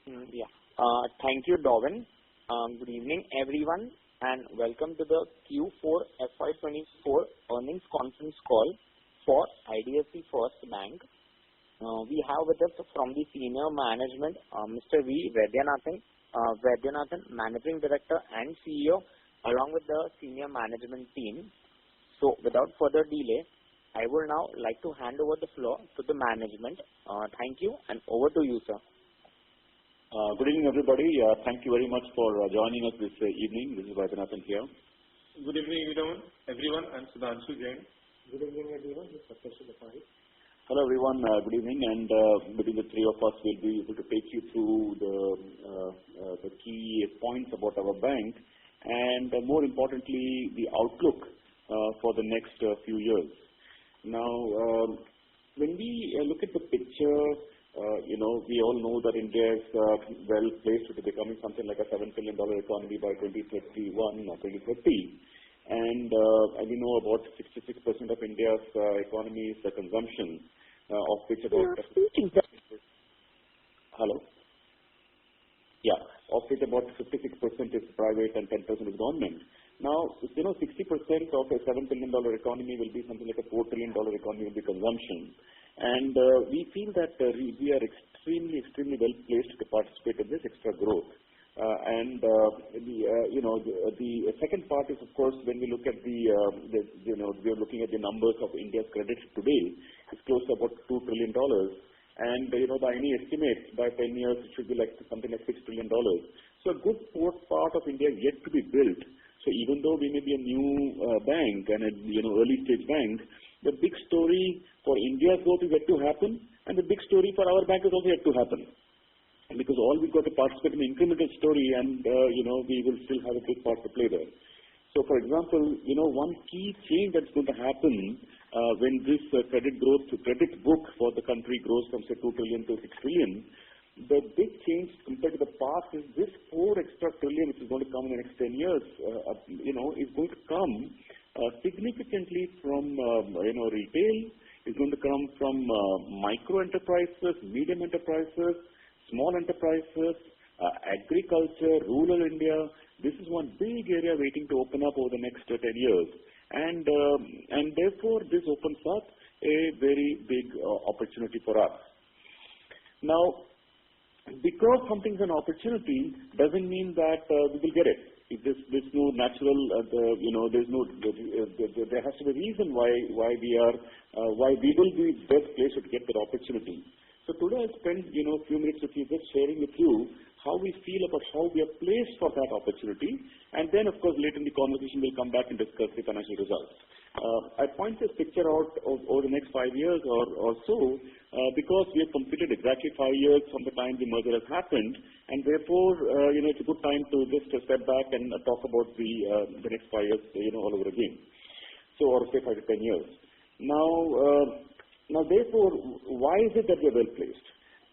Yeah. Thank you, Darwin. Good evening, everyone, and welcome to the Q4 FY2024 earnings conference call for IDFC First Bank. We have with us from the senior management, Mr. V. Vaidyanathan, Managing Director and CEO, along with the senior management team. So, without further delay, I would now like to hand over the floor to the management. Thank you, and over to you, sir. Good evening, everybody. Thank you very much for joining us this evening. This is Vaidyanathan here. Good evening, everyone. I'm Sudhanshu Jain. Good evening, everyone. This is Saptarshi Dapari. Hello, everyone. Good evening. And between the three of us, we'll be able to take you through the key points about our bank and, more importantly, the outlook for the next few years. Now, when we look at the picture, we all know that India is well placed to becoming something like a $7 trillion economy by 2031 or 2030. And we know about 66% of India's economy is the consumption, of which about 56% is private and 10% is government. Now, 60% of a $7 trillion economy will be something like a $4 trillion economy will be consumption. And we feel that we are extremely well placed to participate in this extra growth. The second part is, of course, when we look at we are looking at the numbers of India's credit today, it's close to about $2 trillion. And, by any estimate, by 10 years, it should be like something like $6 trillion. So a good part of India is yet to be built. So even though we may be a new bank and early stage bank, the big story for India's growth is yet to happen, and the big story for our bank is also yet to happen. Because all we've got to participate in the incremental story, and we will still have a big part to play there. So, for example, one key change that's going to happen when this credit book for the country grows from say 2 trillion to 6 trillion. The big change compared to the past is this 4 extra trillion, which is going to come in the next 10 years, is going to come significantly from retail. It's going to come from micro enterprises, medium enterprises, small enterprises, agriculture, rural India. This is one big area waiting to open up over the next 10 years. And therefore, this opens up a very big opportunity for us. Now, because something's an opportunity doesn't mean that we will get it. There's no natural, there has to be a reason why we will be best placed to get that opportunity. So today I'll spend a few minutes with you just sharing with you how we feel about how we are placed for that opportunity, and then of course later in the conversation we'll come back and discuss the financial results. I point this picture out over the next 5 years or so because we have completed exactly 5 years from the time the merger has happened, and therefore it's a good time to just step back and talk about the next 5 years all over again. So, or say 5 to 10 years. Now, therefore, why is it that we are well placed?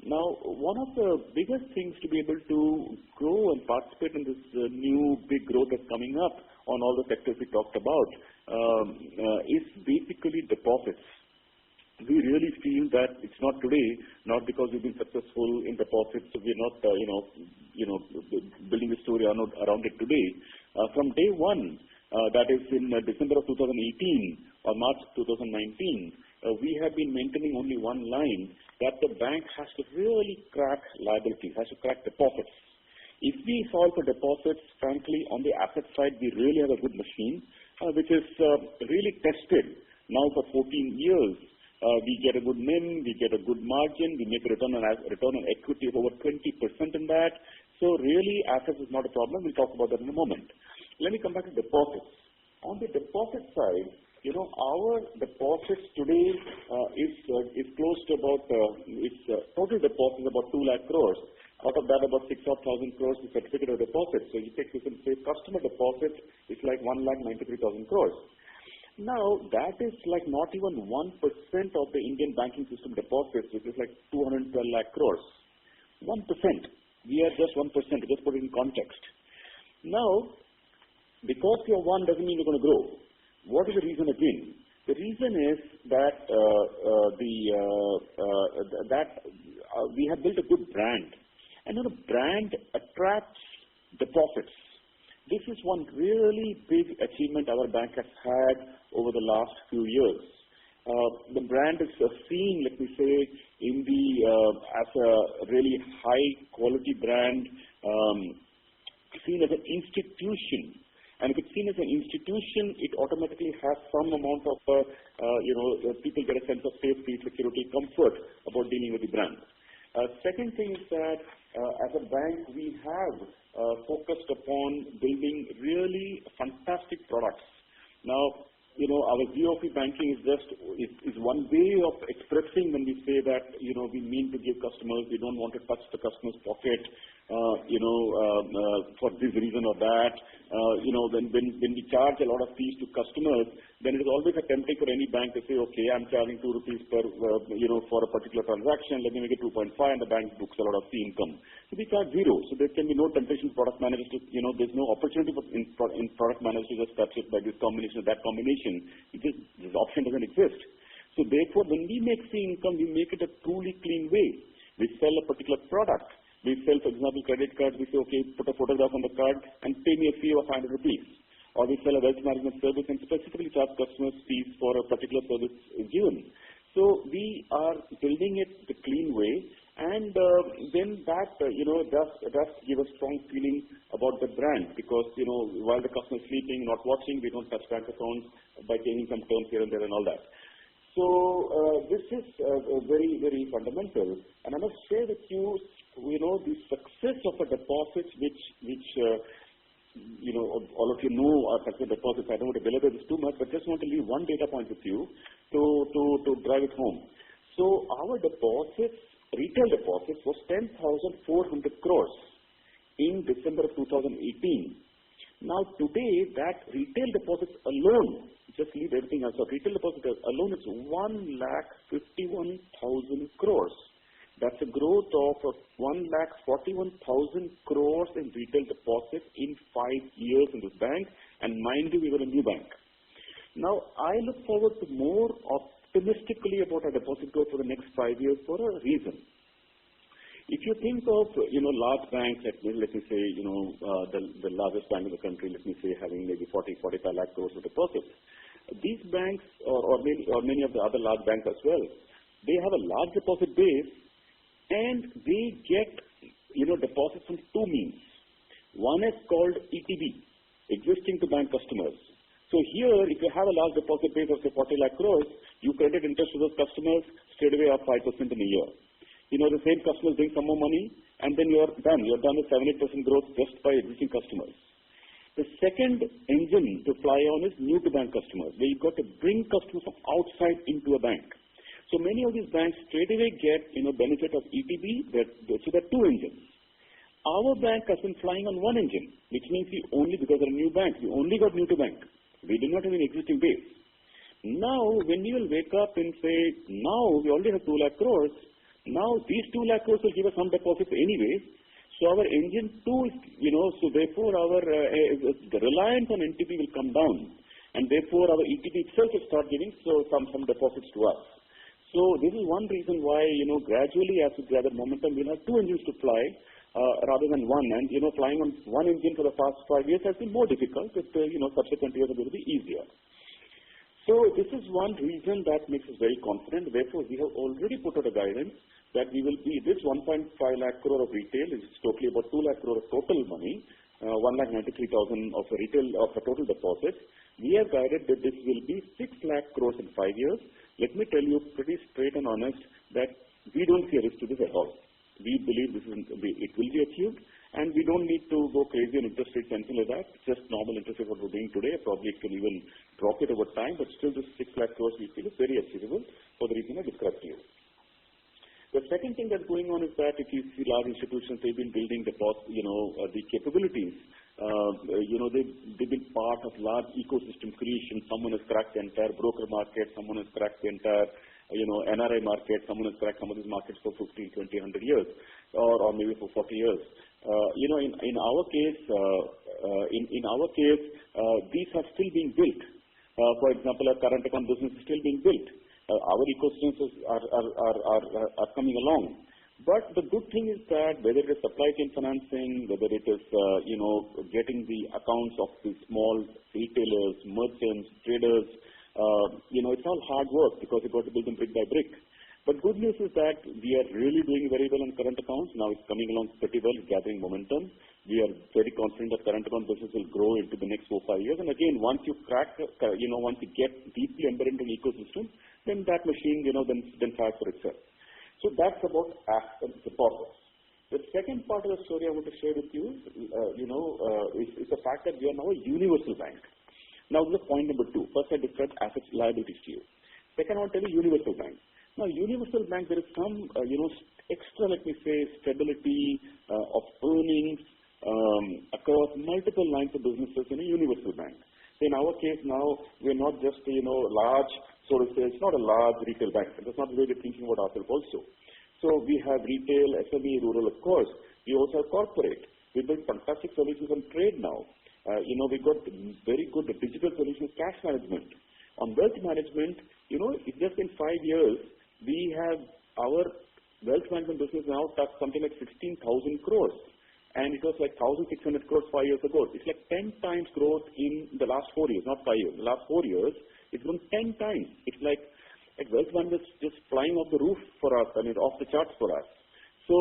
Now, one of the biggest things to be able to grow and participate in this new big growth that's coming up on all the sectors we talked about is basically deposits. We really feel that it's not today, not because we've been successful in deposits, so we're not, building the story around it today. From day one, that is in December of 2018 or March 2019, we have been maintaining only one line, that the bank has to really crack liabilities, has to crack deposits. If we solve for deposits, frankly, on the asset side, we really have a good machine, which is really tested now for 14 years. We get a good NIM, we get a good margin, we make a return on equity of over 20% in that. So really, assets is not a problem. We'll talk about that in a moment. Let me come back to deposits. On the deposit side, our deposits today is close to about total deposits about 2 lakh crores. Out of that, about 6,000 crores is certificate of deposit. So you can say customer deposits is like 1,93,000 crores. Now that is like not even 1% of the Indian banking system deposits, which is like 212 lakh crores. 1%. We are just 1%. Just put it in context. Now, because you're one doesn't mean you're going to grow. What is the reason again? The reason is that we have built a good brand, And brand attracts deposits. This is one really big achievement our bank has had over the last few years. The brand is seen, let me say, in the as a really high quality brand, seen as an institution. And if it's seen as an institution, it automatically has some amount of, people get a sense of safety, security, comfort about dealing with the brand. Second thing is that as a bank, we have focused upon building really fantastic products. Now, our GOP banking is one way of expressing when we say that, we mean to give customers, we don't want to touch the customer's pocket, for this reason or that. When we charge a lot of fees to customers, then it is always a tempting for any bank to say, okay, I'm charging 2 rupees per, for a particular transaction, let me make it 2.5, and the bank books a lot of fee income. So we charge 0. So there can be no temptation for product managers to, there's no opportunity for in product managers to just touch it by this combination or that combination. This option doesn't exist. So therefore, when we make fee income, we make it a truly clean way. We sell a particular product. We sell, for example, credit cards. We say, okay, put a photograph on the card and pay me a fee of 500 rupees. Or we sell a wealth management service and specifically charge customers fees for a particular service given. So we are building it the clean way, and then that, does give a strong feeling about the brand, because, while the customer is sleeping, not watching, we don't touch bank accounts by changing some terms here and there and all that. So this is very, very fundamental. And I must share with you, the success of a deposit, which all of you know are success deposits. I don't want to belabor this too much, but just want to leave one data point with you to drive it home. So our deposits, retail deposits, was 10,400 crores in December of 2018. Now today, that retail deposits alone, just leave everything else, so retail deposits alone is 1,51,000 crores. That's a growth of 1,41,000 crores in retail deposits in 5 years in this bank, and mind you, we were a new bank. Now, I look forward to more optimistically about our deposit growth for the next 5 years for a reason. If you think of, large banks, let me say, the largest bank in the country, let me say, having maybe 40-45 lakh crores of deposits, these banks, or many of the other large banks as well, they have a large deposit base, and they get, deposits from two means. One is called ETB, existing to bank customers. So here, if you have a large deposit base of say 40 lakh crores, you credit interest to those customers straight away up 5% in a year. The same customers bring some more money, and then you're done. You're done with 7-8% growth just by existing customers. The second engine to fly on is new to bank customers, where you've got to bring customers from outside into a bank. So many of these banks straight away get, benefit of ETB. So there are two engines. Our bank has been flying on one engine, which means because we're a new bank, we only got new to bank. We do not have an existing base. Now, when we will wake up and say, now we already have 2 lakh crores, now these 2 lakh crores will give us some deposits anyways. So our engine 2 is, so therefore our the reliance on NTB will come down, and therefore our ETB itself will start giving some deposits to us. So this is one reason why, gradually as we gather momentum, we'll have two engines to fly rather than one. And, flying on one engine for the past 5 years has been more difficult, but, subsequent years are going to be easier. So this is one reason that makes us very confident. Therefore, we have already put out a guidance that we will be, this 1.5 lakh crore of retail is totally about 2 lakh crore of total money, 1,93,000 of retail of the total deposits. We have guided that this will be 6 lakh crores in 5 years. Let me tell you pretty straight and honest that we don't see a risk to this at all. We believe it will be achieved, and we don't need to go crazy on interest rates, anything like that. Just normal interest rate what we're doing today. Probably it can even drop it over time, but still this 6 lakh crores we feel is very achievable for the reason I described to you. The second thing that's going on is that if you see large institutions, they've been building the capabilities. They've been part of large ecosystem creation. Someone has cracked the entire broker market. Someone has cracked the entire, NRI market. Someone has cracked some of these markets for 15, 20, 100 years, or maybe for 40 years. In our case, these are still being built. For example, our current account business is still being built. Our ecosystems are coming along. But the good thing is that whether it is supply chain financing, whether it is, getting the accounts of the small retailers, merchants, traders, it's all hard work because you've got to build them brick by brick. But good news is that we are really doing very well on current accounts. Now it's coming along pretty well, gathering momentum. We are very confident that current account business will grow into the next 4-5 years. And again, once you crack, once you get deeply embedded into an ecosystem, then that machine, then fires for itself. So that's about deposits. The second part of the story I want to share with you, is the fact that we are now a universal bank. Now, this is point number 2. First, I described assets, liabilities to you. Second, I want to tell you universal bank. Now, universal bank, there is some, extra, let me say, stability of earnings across multiple lines of businesses in a universal bank. In our case now, we're not just, large, so to say, it's not a large retail bank. That's not the way we're thinking about ourselves also. So we have retail, SME, rural, of course. We also have corporate. We build fantastic solutions on trade now. We've got very good digital solutions, cash management. On wealth management, it's just in 5 years, we have our wealth management business now touched something like 16,000 crores. And it was like 1,600 crores 5 years ago. It's like 10 times growth in the last 4 years, not 5 years. The last 4 years, it's grown 10 times. It's like wealth management is just flying off the roof for us, off the charts for us. So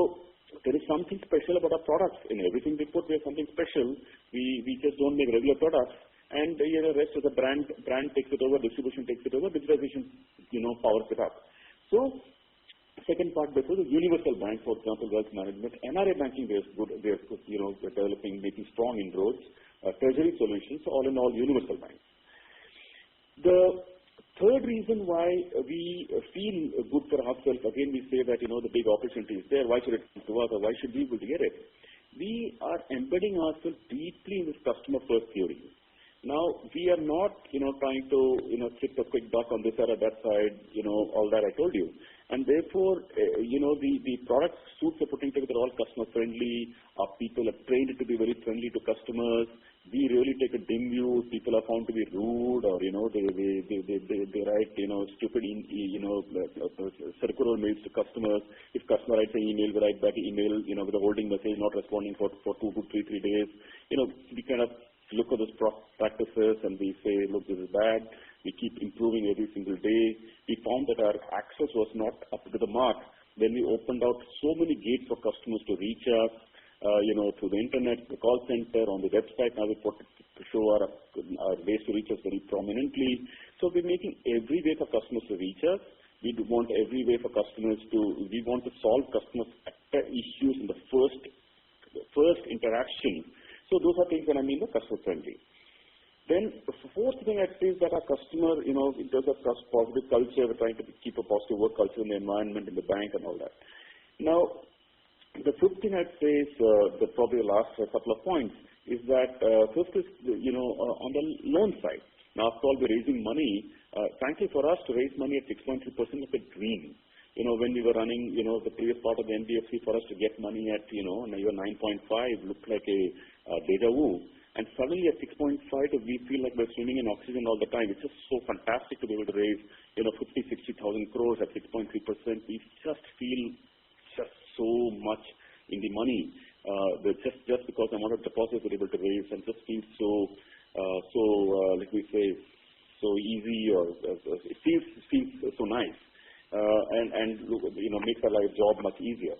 there is something special about our products. In everything we put, we have something special. We just don't make regular products. And the rest of the brand takes it over, distribution takes it over, digitization, powers it up. So, second part, therefore, the universal bank, for example, wealth management, NRA banking, we're developing, making strong inroads, treasury solutions, all in all, universal banks. The third reason why we feel good for ourselves, again, we say that, the big opportunity is there. Why should it come to us, or why should we be able to get it? We are embedding ourselves deeply in this customer-first theory. Now, we are not, trying to, flip a quick buck on this side or that side, all that I told you. And therefore, the product suits are putting together all customer-friendly. Our people are trained to be very friendly to customers. We really take a dim view. People are found to be rude, or, they write, stupid, circular mails to customers. If customer writes an email, we write back an email, with a holding message, not responding for 2 to 3 days. We kind of look at those practices and we say, look, this is bad. We keep improving every single day. We found that our access was not up to the mark. Then we opened out so many gates for customers to reach us, through the internet, the call center, on the website. Now we put to show our ways to reach us very prominently. So we're making every way for customers to reach us. We want every way for customers we want to solve customers' issues in the first interaction. So those are things that I mean the customer friendly. Then the fourth thing I'd say is that our customer, in terms of positive culture, we're trying to keep a positive work culture in the environment, in the bank and all that. Now, the fifth thing I'd say is, probably the last couple of points, is that first is, on the loan side. Now, after all, we're raising money. Frankly, for us to raise money at 6.3% is a dream. When we were running, the previous part of the NBFC, for us to get money at, even 9.5 looked like a deja vu. And suddenly at 6.5, we feel like we're swimming in oxygen all the time. It's just so fantastic to be able to raise, 50,000-60,000 crores at 6.3%. We just feel just so much in the money. Just because the amount of deposits we're able to raise, and just feels let me say, so easy, or it feels so nice. And makes our life job much easier.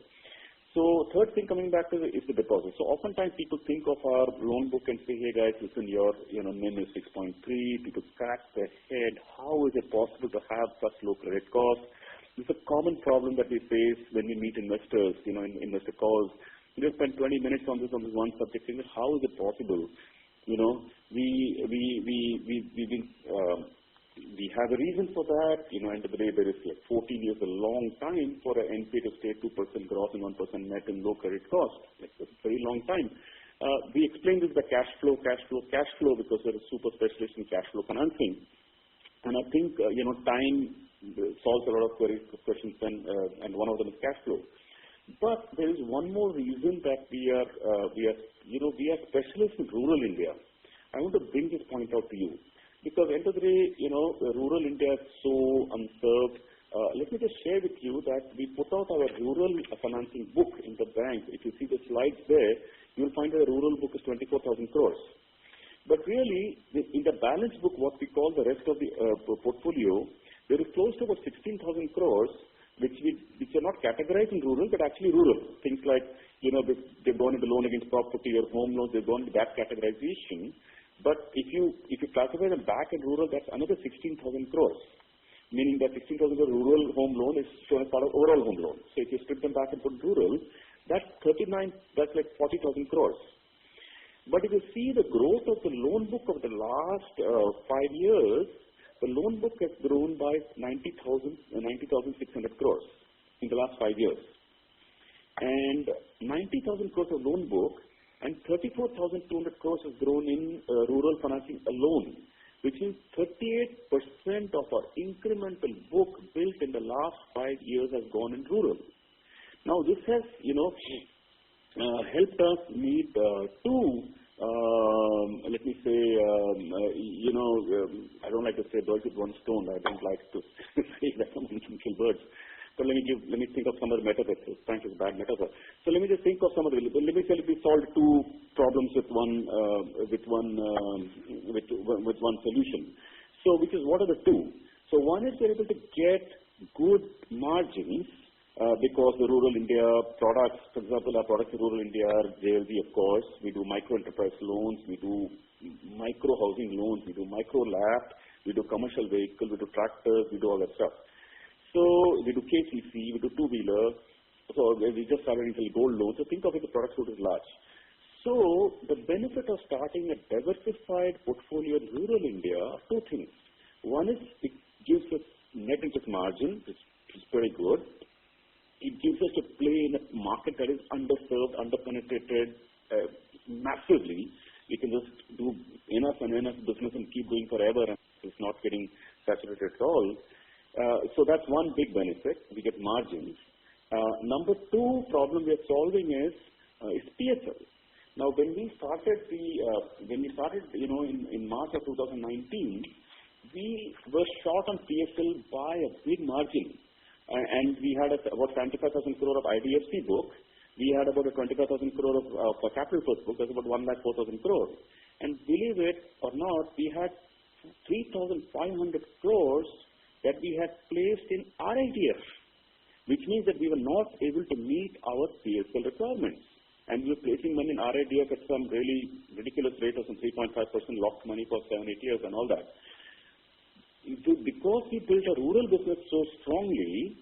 So third thing coming back to is the deposit. So oftentimes people think of our loan book and say, hey guys, listen, your NIM is 6.3. People scratch their head. How is it possible to have such low credit costs? It's a common problem that we face when we meet investors, in investor calls. We spend 20 minutes on this one subject, saying, how is it possible? We have a reason for that. End of the day, there is like 14 years, a long time for an NPA to stay 2% gross and 1% net in low credit cost. It's a very long time. We explained this by cash flow, because we're a super specialist in cash flow financing. And I think, time solves a lot of questions, and one of them is cash flow. But there is one more reason that we are specialists in rural India. I want to bring this point out to you. Because end of the day, rural India is so unserved. Let me just share with you that we put out our rural financing book in the bank. If you see the slides there, you will find that the rural book is 24,000 crores. But really, in the balance book, what we call the rest of the portfolio, there is close to about 16,000 crores, which are not categorized in rural, but actually rural. Things like, they've gone into loan against property or home loans, they've gone into that categorization. But if you classify them back in rural, that's another 16,000 crores. Meaning that 16,000 crore rural home loan is shown as part of overall home loan. So if you strip them back and put rural, that's like 40,000 crores. But if you see the growth of the loan book of the last 5 years, the loan book has grown by 90,600 crores in the last 5 years. And 90,000 crores of loan book and 34,200 crores has grown in rural financing alone, which is 38% of our incremental book built in the last 5 years has gone in rural. Now, this has, helped us meet two, let me say, I don't like to say birds with one stone. I don't like to say that someone can kill birds. So let me think of some of the metaphors. Thank you, bad metaphor. So let me just think of some of the. Let me tell you, we solved two problems with one solution. So, which is what are the two? So one is we're able to get good margins because the rural India products, for example, our products in rural India are JLG, of course. We do micro enterprise loans. We do micro housing loans. We do micro LAP. We do commercial vehicle. We do tractors. We do all that stuff. So we do KCC, we do two-wheeler, so we just started into gold loans. So think of it, the product suite is large. So the benefit of starting a diversified portfolio in rural India are two things. One is it gives us net interest margin, which is pretty good. It gives us a play in a market that is underserved, underpenetrated massively. We can just do enough and enough business and keep going forever, and it's not getting saturated at all. So that's one big benefit. We get margins. Number two problem we are solving is PSL. Now, when we started in March of 2019, we were short on PSL by a big margin, and we had about 75,000 crore of IDFC book. We had about a 25,000 crore of capital first book. That's about 1,04,000 crore. And believe it or not, we had 3,500 crores that we had placed in RIDF, which means that we were not able to meet our PSL requirements. And we were placing money in RIDF at some really ridiculous rate of some 3.5% locked money for 7-8 years and all that. Because we built a rural business so strongly,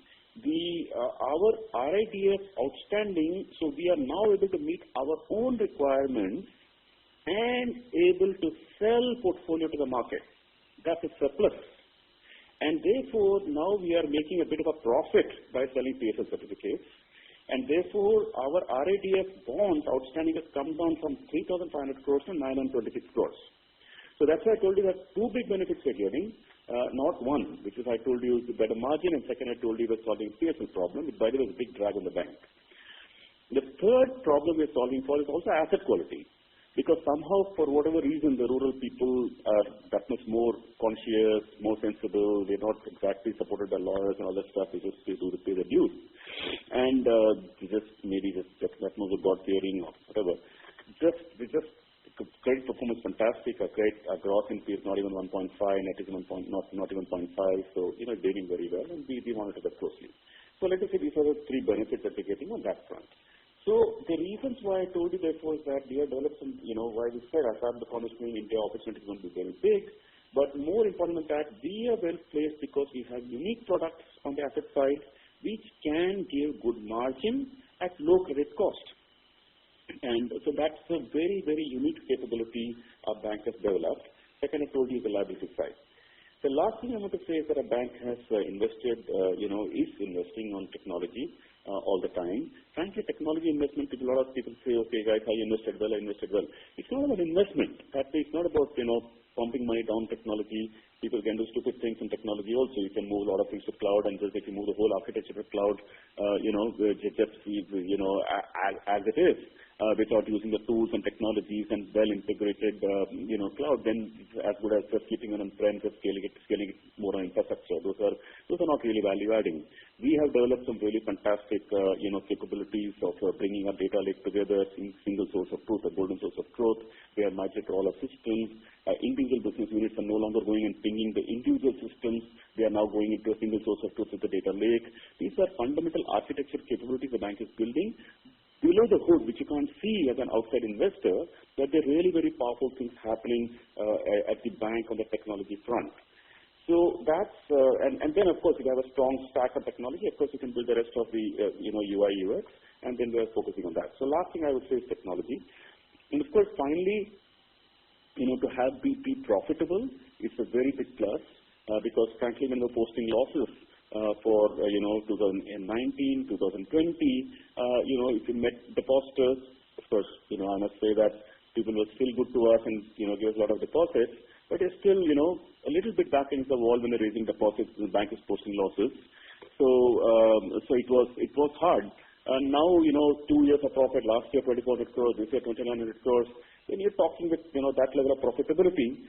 our RIDF outstanding, so we are now able to meet our own requirements and able to sell portfolio to the market. That's a surplus. And therefore, now we are making a bit of a profit by selling PSL certificates. And therefore, our RIDF bonds outstanding has come down from 3,500 crores to 926 crores. So that's why I told you that two big benefits we're getting. Not one, which is I told you is the better margin, and second I told you we're solving PSL problem, which by the way is a big drag on the bank. The third problem we're solving for is also asset quality. Because somehow, for whatever reason, the rural people are that much more conscious, more sensible. They're not exactly supported by lawyers and all that stuff. They do pay the dues. And that knows a God-fearing or whatever. Credit performance fantastic. Our gross NPA is not even 1.5, net is not even 0.5. So, it's doing very well, and we monitor that closely. So, let us say these are the three benefits that we're getting on that front. So the reasons why I told you therefore is that we have developed some, why we said I thought the foundation in India opportunity is going to be very big, but more important than that, we are well placed because we have unique products on the asset side which can give good margin at low credit cost. And so that's a very, very unique capability our bank has developed. Second, I told you the liability side. The last thing I want to say is that a bank has invested, is investing on technology all the time. Frankly, technology investment, a lot of people say, okay, guys, I invested well. It's not about investment. It's not about, pumping money down technology. People can do stupid things in technology also. You can move a lot of things to cloud, and just if you move the whole architecture to cloud, as it is. without using the tools and technologies and well-integrated, cloud, then as good as just keeping it on-prem, just scaling it more on infrastructure. Those are not really value-adding. We have developed some really fantastic, capabilities of bringing our data lake together in single source of truth, a golden source of truth. We have migrated all our systems. Individual business units are no longer going and pinging the individual systems. They are now going into a single source of truth with the data lake. These are fundamental architecture capabilities the bank is building. Below the hood, which you can't see as an outside investor, but there are really very powerful things happening at the bank on the technology front. So that's, and then of course, if you have a strong stack of technology, of course you can build the rest of the, UI, UX, and then we are focusing on that. So last thing I would say is technology. And of course, finally, to have be profitable is a very big plus, because frankly, when we're posting losses for 2019, 2020, if you met depositors, of course, I must say that people were still good to us and gave us a lot of deposits, but it's still a little bit back against the wall when they're raising deposits. The bank is posting losses, so it was hard. And now 2 years of profit, last year 2,400 crores, this year 2,900 crores. When you're talking with that level of profitability,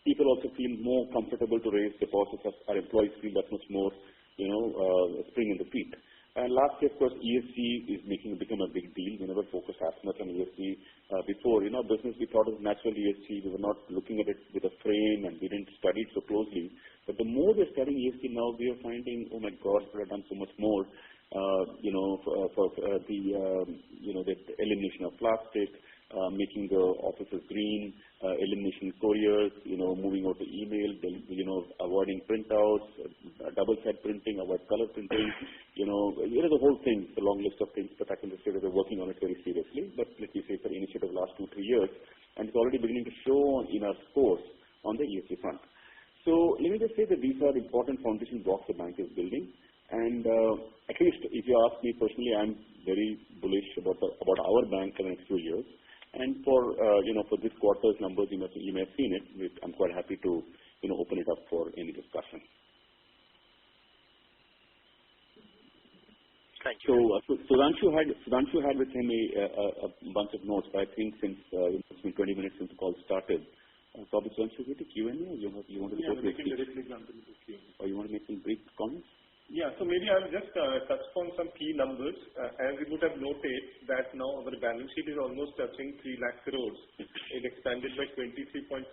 people also feel more comfortable to raise deposits. Our employees feel that much more, spring in the feet. And last year, of course, ESG is become a big deal. We never focused as much on ESG before. Business we thought was natural ESG. We were not looking at it with a frame, and we didn't study it so closely. But the more we're studying ESG now, we are finding, oh my God, we have done so much more. For the elimination of plastic, making the offices green, elimination couriers, moving out to email, avoiding printouts, double-side printing, avoid color printing, the whole thing, the long list of things, but I can just say that we're working on it very seriously. But let me say it's an initiative of the last 2-3 years, and it's already beginning to show in our scores on the ESG front. So let me just say that these are important foundation blocks the bank is building. And at least if you ask me personally, I'm very bullish about our bank in the next few years. And for this quarter's numbers, you may have seen it. I'm quite happy to open it up for any discussion. Thank you. So Sudhanshu had with him a bunch of notes. But I think since it's been 20 minutes since the call started, probably Sudhanshu, will you Q&A, or you want to go to Q&A? Or you want to make some brief comments? Yeah, so maybe I'll just touch upon some key numbers. As you would have noted that now our balance sheet is almost touching 3 lakh crores. It expanded by 23.4%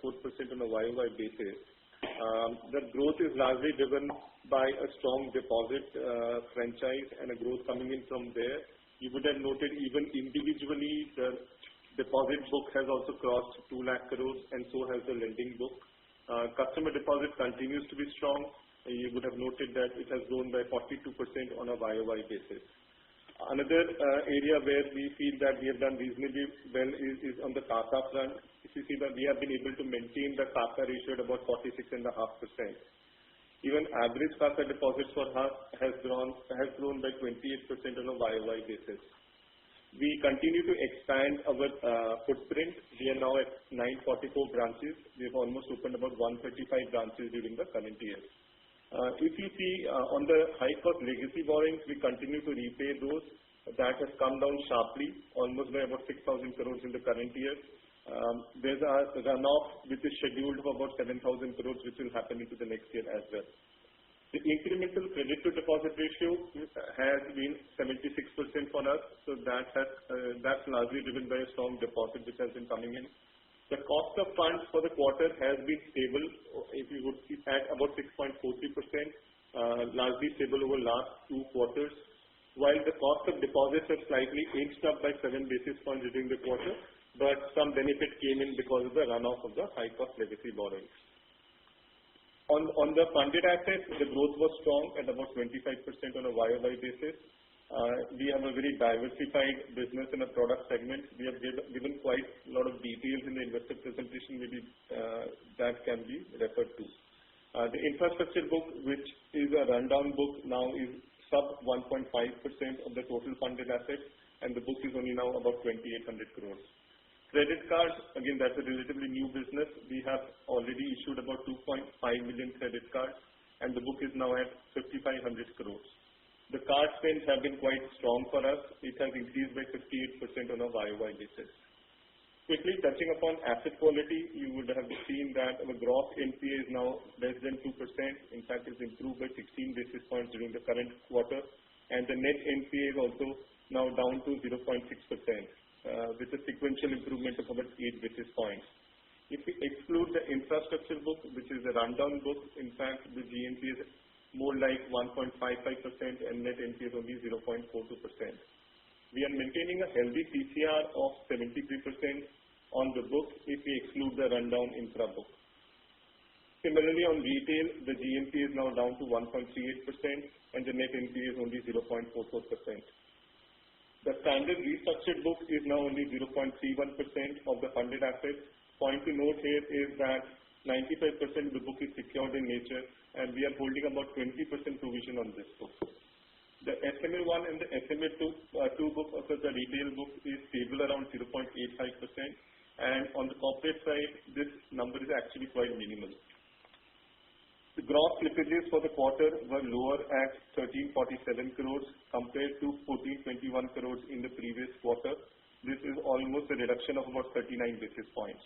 on a YOY basis. The growth is largely driven by a strong deposit franchise and a growth coming in from there. You would have noted even individually the deposit book has also crossed 2 lakh crores, and so has the lending book. Customer deposit continues to be strong. You would have noted that it has grown by 42% on a YOY basis. Another area where we feel that we have done reasonably well is on the CASA front. If you see that we have been able to maintain the CASA ratio at about 46.5%. Even average CASA deposits for us has grown by 28% on a YOY basis. We continue to expand our footprint. We are now at 944 branches. We have almost opened about 135 branches during the current year. If you see on the high cost legacy borrowings, we continue to repay those. That has come down sharply, almost by about 6,000 crores in the current year. There's a runoff which is scheduled for about 7,000 crores, which will happen into the next year as well. The incremental credit to deposit ratio has been 76% for us, so that's largely driven by a strong deposit which has been coming in. The cost of funds for the quarter has been stable, if you would see, at about 6.43%, largely stable over last 2 quarters, while the cost of deposits has slightly inched up by 7 basis points during the quarter, but some benefit came in because of the runoff of the high cost legacy borrowings. On the funded assets, the growth was strong at about 25% on a YOY basis. We have a very diversified business in a product segment. We have given quite a lot of details in the investor presentation, maybe that can be referred to. The infrastructure book, which is a rundown book, now is sub 1.5% of the total funded assets, and the book is only now about 2,800 crores. Credit cards, again, that's a relatively new business. We have already issued about 2.5 million credit cards, and the book is now at 5,500 crores. The card spends have been quite strong for us. It has increased by 58% on a YOY basis. Quickly touching upon asset quality, you would have seen that our gross NPA is now less than 2%. In fact, it's improved by 16 basis points during the current quarter, and the net NPA is also now down to 0.6%, with a sequential improvement of about 8 basis points. If we exclude the infrastructure book, which is a rundown book, in fact, the GNPA is more like 1.55% and net NPA is only 0.42%. We are maintaining a healthy PCR of 73% on the book if we exclude the rundown infra book. Similarly, on retail, the GNPA is now down to 1.38% and the net NPA is only 0.44%. The standard restructured book is now only 0.31% of the funded assets. Point to note here is that 95% of the book is secured in nature, and we are holding about 20% provision on this book. The SMA1 and the SMA2 book of the retail book is stable around 0.85%, and on the corporate side, this number is actually quite minimal. The gross slippages for the quarter were lower at 1347 crores compared to 1421 crores in the previous quarter. This is almost a reduction of about 39 basis points.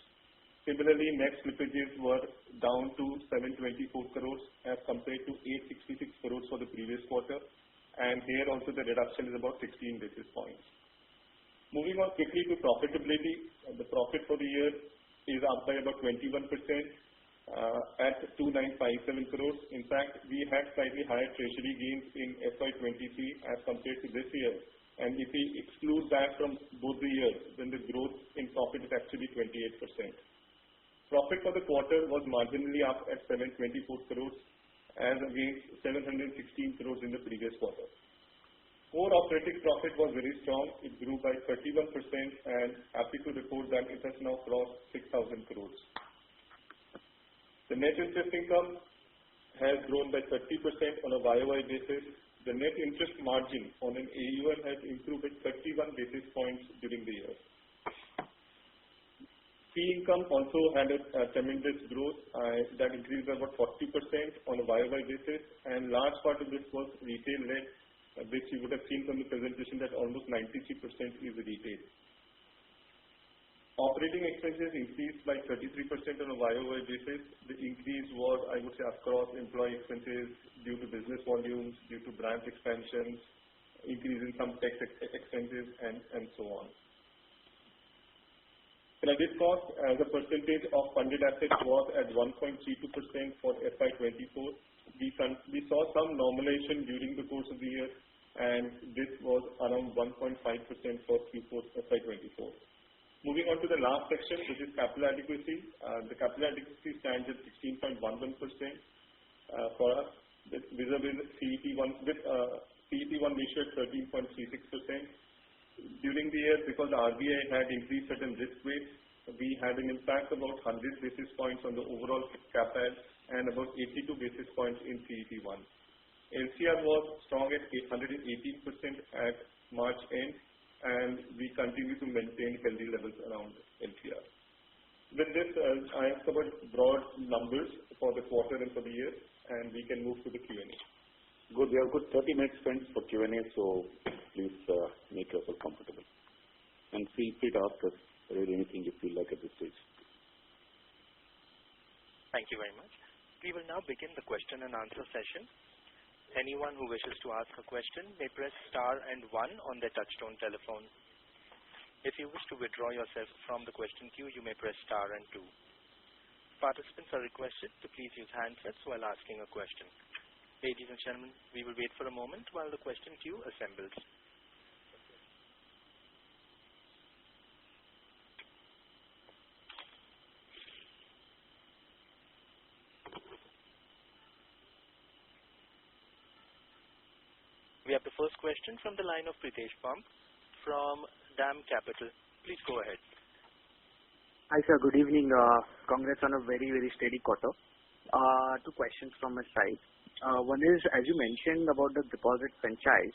Similarly, net slippages were down to 724 crores as compared to 866 crores for the previous quarter, and here also the reduction is about 16 basis points. Moving on quickly to profitability, the profit for the year is up by about 21%. At 2957 crores. In fact, we had slightly higher treasury gains in FY23 as compared to this year. And if we exclude that from both the years, then the growth in profit is actually 28%. Profit for the quarter was marginally up at 724 crores as against 716 crores in the previous quarter. Core operating profit was very strong. It grew by 31% and happy to report that it has now crossed 6,000 crores. The net interest income has grown by 30% on a YOY basis. The net interest margin on an AUM has improved by 31 basis points during the year. Fee income also had a tremendous growth that increased by about 40% on a YOY basis, and large part of this was retail-led, which you would have seen from the presentation that almost 93% is retail. Operating expenses increased by 33% on a YOY basis. The increase was, I would say, across employee expenses due to business volumes, due to branch expansions, increase in some tax expenses, and so on. Credit cost as a percentage of funded assets was at 1.32% for FY24. We saw some normalization during the course of the year, and this was around 1.5% for Q4 FY24. Moving on to the last section, which is capital adequacy. The capital adequacy stands at 16.11% for us, vis-a-vis CET1, with CET1 ratio at 13.36%. During the year, because the RBI had increased certain risk weights, we had an impact about 100 basis points on the overall capital and about 82 basis points in CET1. LCR was strong at 118% at March end, and we continue to maintain healthy levels around LCR. With this, I have covered broad numbers for the quarter and for the year, and we can move to the Q&A. Good. We have good 30 minutes spent for Q&A, so please make yourself comfortable. And feel free to ask us really anything you feel like at this stage. Thank you very much. We will now begin the question and answer session. Anyone who wishes to ask a question may press star and 1 on their touchtone telephone. If you wish to withdraw yourself from the question queue, you may press star and 2. Participants are requested to please use handsets while asking a question. Ladies and gentlemen, we will wait for a moment while the question queue assembles. We have the first question from the line of Pritesh Pump from DAM Capital. Please go ahead. Hi sir, good evening. Congrats on a very, very steady quarter. 2 questions from my side. One is, as you mentioned about the deposit franchise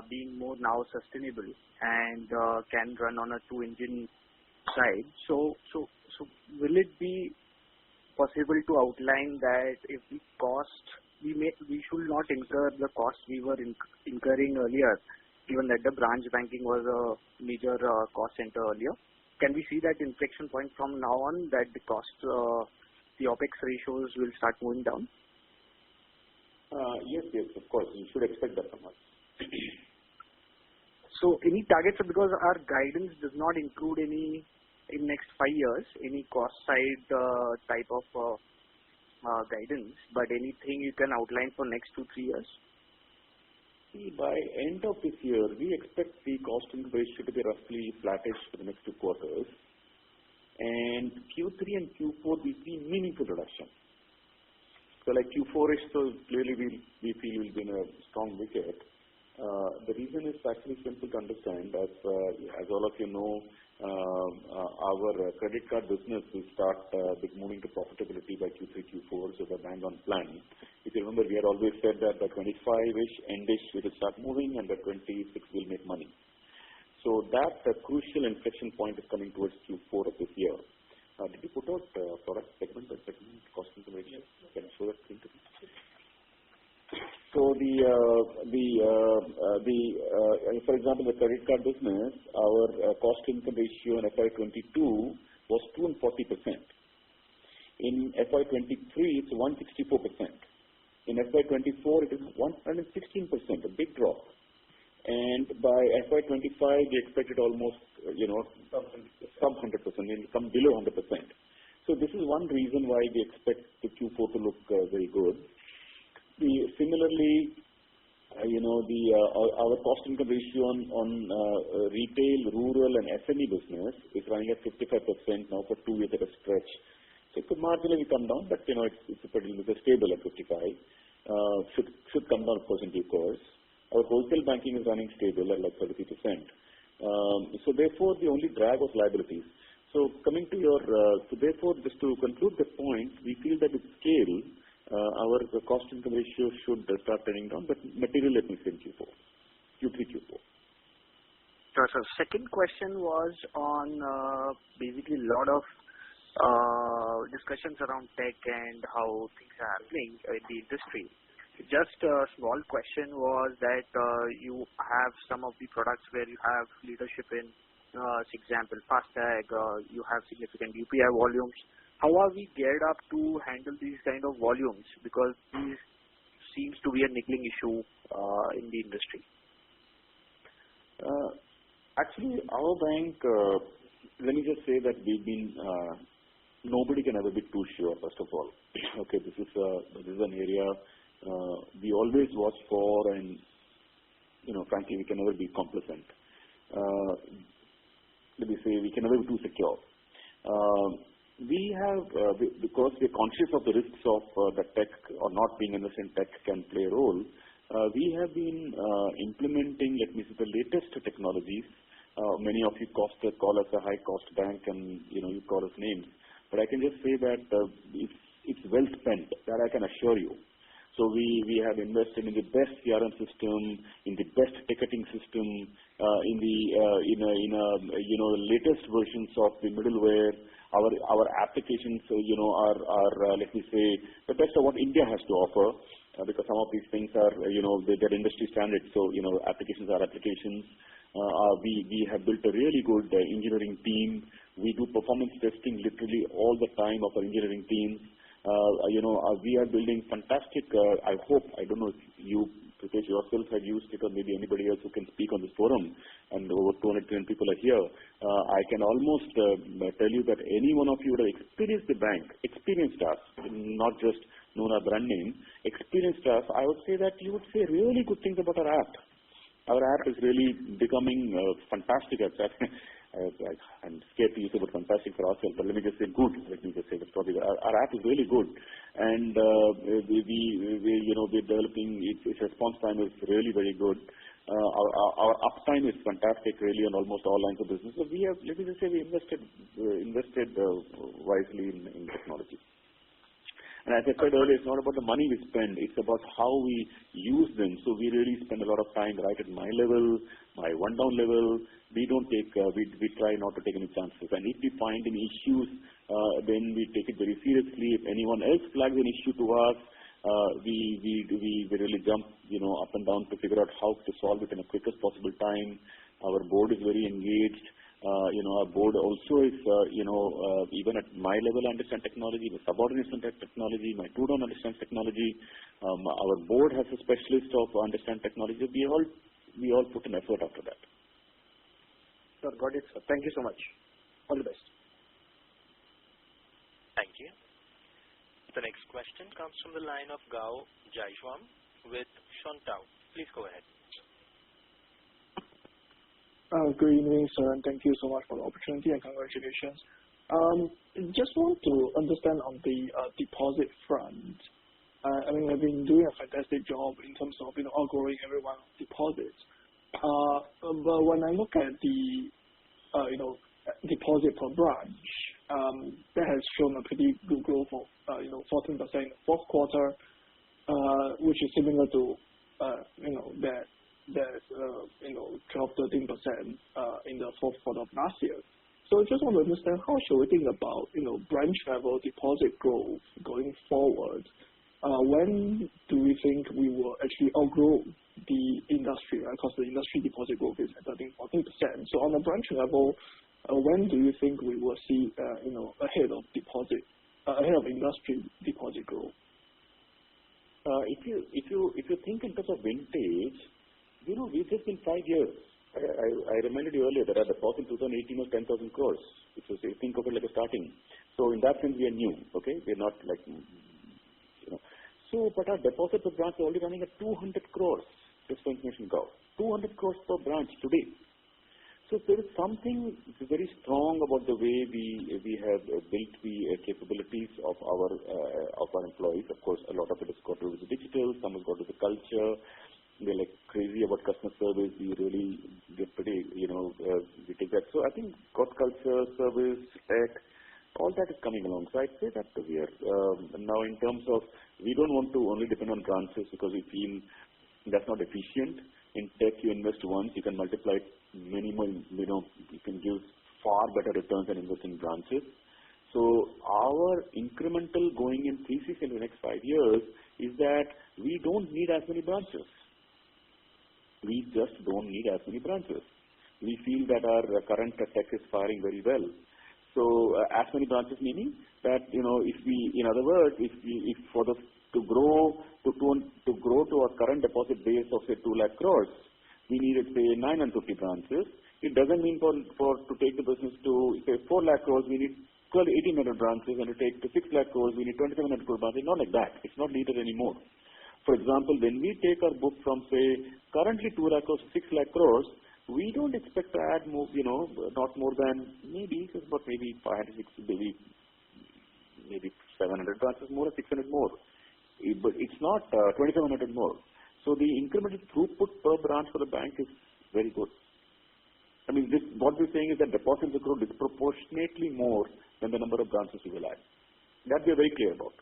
being more now sustainable and can run on a 2-engine side. So will it be possible to outline that if the cost we should not incur the costs we were incurring earlier, given that the branch banking was a major cost center earlier. Can we see that inflection point from now on, that the cost, the OPEX ratios will start moving down? Yes, of course. You should expect that from us. So any targets, because our guidance does not include any, in next 5 years, any cost side type of guidance, but anything you can outline for next 2-3 years? See, by end of this year, we expect the cost-income ratio to be roughly flattish for the next 2 quarters. And Q3 and Q4, we see meaningful reduction. So like Q4-ish, so clearly we feel we'll be in a strong wicket. The reason is actually simple to understand. As all of you know, our credit card business will start moving to profitability by Q3, Q4, so we're bang on plan. If you remember, we had always said that by 25-ish, end-ish, we will start moving, and by 26, we'll make money. So that crucial inflection point is coming towards Q4 of this year. Did you put out product segment by segment cost income ratio? Can you show that screen to me? So for example, the credit card business, our cost income ratio in FY22 was 240%. In FY23, it's 164%. In FY24, it is 116%, a big drop. And by FY25, we expected almost, sub 100%, come below 100%. So this is one reason why we expect the Q4 to look very good. Similarly, our cost income ratio on retail, rural, and SME business is running at 55% now for 2 years at a stretch. So it could marginally come down, but it's pretty stable at 55. Should come down, of course, in due course. Our wholesale banking is running stable at like 33%. So therefore, the only drag was liabilities. So coming to so therefore, just to conclude the point, we feel that with scale, our cost income ratio should start turning down, but material, let me say, in Q4, Q3, Q4. Sure, sir. Second question was on basically a lot of discussions around tech and how things are happening in the industry. Just a small question was that you have some of the products where you have leadership in, for example, FASTag, you have significant UPI volumes. How are we geared up to handle these kind of volumes? Because this seems to be a niggling issue in the industry. Actually, our bank, let me just say that we've been, nobody can ever be too sure, first of all. Okay, this is an area we always watch for, and frankly, we can never be complacent. Let me say, we can never be too secure. We have, because we are conscious of the risks of the tech or not being innocent tech can play a role, we have been implementing, let me say, the latest technologies. Many of you call us a high-cost bank, and you call us names. But I can just say that it's well spent. That I can assure you. So we have invested in the best CRM system, in the best ticketing system, in the latest versions of the middleware. Our applications, are let me say, the best of what India has to offer, because some of these things are, they're industry standards. So applications are applications. We have built a really good engineering team. We do performance testing literally all the time of our engineering teams. We are building fantastic, I hope, I don't know if you, Pritesh, yourself have used it, or maybe anybody else who can speak on this forum, and over 210 people are here. I can almost tell you that any one of you would have experienced the bank, experienced us, not just known our brand name, experienced us. I would say that you would say really good things about our app. Our app is really becoming fantastic. I'm scared to use the word fantastic for ourselves, but let me just say good. Let me just say that probably our app is really good, and we're developing. Its response time is really very good. Our uptime is fantastic, really, on almost all lines of business. So we have, let me just say, we invested wisely in technology. And as I said earlier, it's not about the money we spend, it's about how we use them. So we really spend a lot of time right at my level, my one-down level. We don't take, we try not to take any chances. And if we find any issues, then we take it very seriously. If anyone else flags an issue to us, we really jump, up and down to figure out how to solve it in the quickest possible time. Our board is very engaged. Our board also is, even at my level, I understand technology. The subordinates understand technology. My two don't understand technology. Our board has a specialist of understand technology. We all put an effort after that. Sir, got it, sir. Thank you so much. All the best. Thank you. The next question comes from the line of Gao Jaishwam with Shontao. Please go ahead. Good evening, sir, and thank you so much for the opportunity and congratulations. Just want to understand on the deposit front. I've been doing a fantastic job in terms of outgrowing everyone's deposits. But when I look at the deposit per branch, that has shown a pretty good growth of 14% in the fourth quarter, which is similar to that's 12-13% in the fourth quarter of last year. So I just want to understand how should we think about branch level deposit growth going forward. When do we think we will actually outgrow the industry? Because the industry deposit growth is at 13-14%. So on the branch level, when do you think we will see ahead of industry deposit growth? If you think in terms of vintage, we've just been 5 years. I reminded you earlier that our deposit in 2018 was 10,000 crores, which was, think of it like a starting. So in that sense, we are new. Okay, we're not like So, but our deposit per branch is already running at 200 crores. Just for information, Gao, 200 crores per branch today. So there is something very strong about the way we have built the capabilities of our employees. Of course, a lot of it has got to do with digital. Some has got to do with the culture. They're like crazy about customer service. We really get pretty, we take that. So I think got culture, service, tech, all that is coming along. So I'd say that we are now in terms of we don't want to only depend on branches because we feel that's not efficient. In tech, you invest once, you can multiply it minimum. You can give far better returns than invest in branches. So our incremental going in thesis in the next 5 years is that we don't need as many branches. We just don't need as many branches. We feel that our current tech is firing very well. So as many branches meaning that if we, in other words, if for the to grow to our current deposit base of say 2 lakh crores, we needed say 950 branches. It doesn't mean for to take the business to say 4 lakh crores, we need 1,800 branches, and to take to 6 lakh crores, we need 2,700 crore branches. Not like that. It's not needed anymore. For example, when we take our book from say currently 2 lakh crores to 6 lakh crores, we don't expect to add more, not more than maybe 500, 600, maybe 700 branches more or 600 more. But it's not 2,700 more. So the incremental throughput per branch for the bank is very good. I mean, what we're saying is that deposits will grow disproportionately more than the number of branches we will add. That we are very clear about.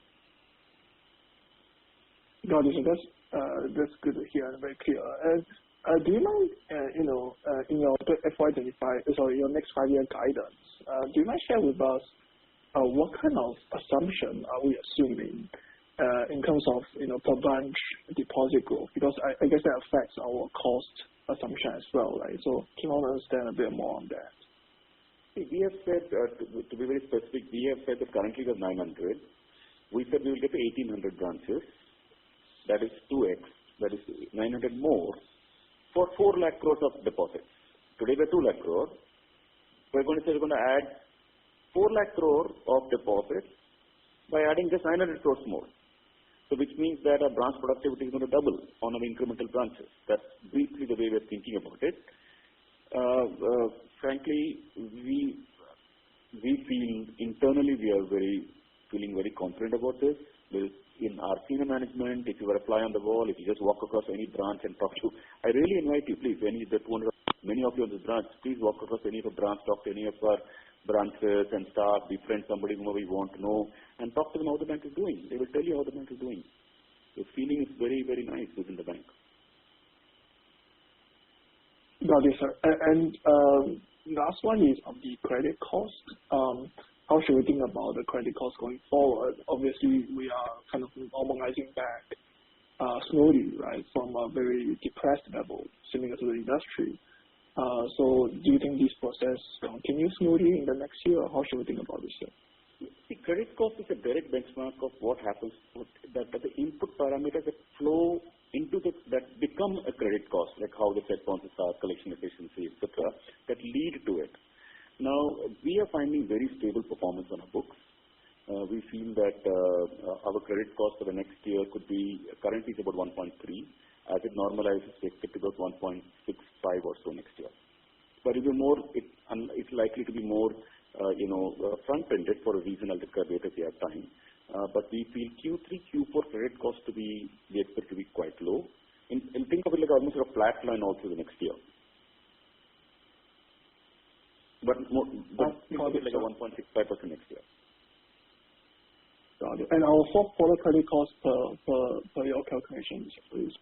Got it. That's good to hear and very clear. And do you mind, in your FY25, your next 5-year guidance, do you mind share with us what kind of assumption are we assuming in terms of per branch deposit growth? Because I guess that affects our cost assumption as well, right? So can you understand a bit more on that? We have said, to be very specific, we have said that currently we have 900. We said we will get to 1,800 branches. That is 2x. That is 900 more for 4 lakh crores of deposits. Today we are 2 lakh crore. We're going to say we're going to add 4 lakh crore of deposits by adding just 900 crores more. So which means that our branch productivity is going to double on our incremental branches. That's briefly the way we're thinking about it. Frankly, we feel internally we are feeling very confident about this. In our senior management, if you were a fly on the wall, if you just walk across any branch and talk to, I really invite you, please, many of you on this branch, please walk across any of the branch, talk to any of our branches and staff, befriend somebody whom we want to know, and talk to them how the bank is doing. They will tell you how the bank is doing. The feeling is very, very nice within the bank. Got it, sir. And last one is on the credit cost. how should we think about the credit cost going forward? Obviously, we are kind of normalizing back slowly, right, from a very depressed level, similar to the industry. So do you think this process continues smoothly in the next year, or how should we think about this year? The credit cost is a direct benchmark of what happens, that the input parameters that flow into that become a credit cost, like how the Fed funds are, collection efficiency, etc., that lead to it. Now, we are finding very stable performance on our books. We feel that our credit cost for the next year could be, currently it's about 1.3. As it normalizes, we expect about 1.65 or so next year. But it's likely to be more, front-ended for a reason I'll describe later if we have time. But we feel Q3, Q4 credit cost we expect to be quite low. And think of it like almost a flat line also the next year. But think of it like a 1.65% next year. Got it. And our fourth quarter credit cost per your calculations, please.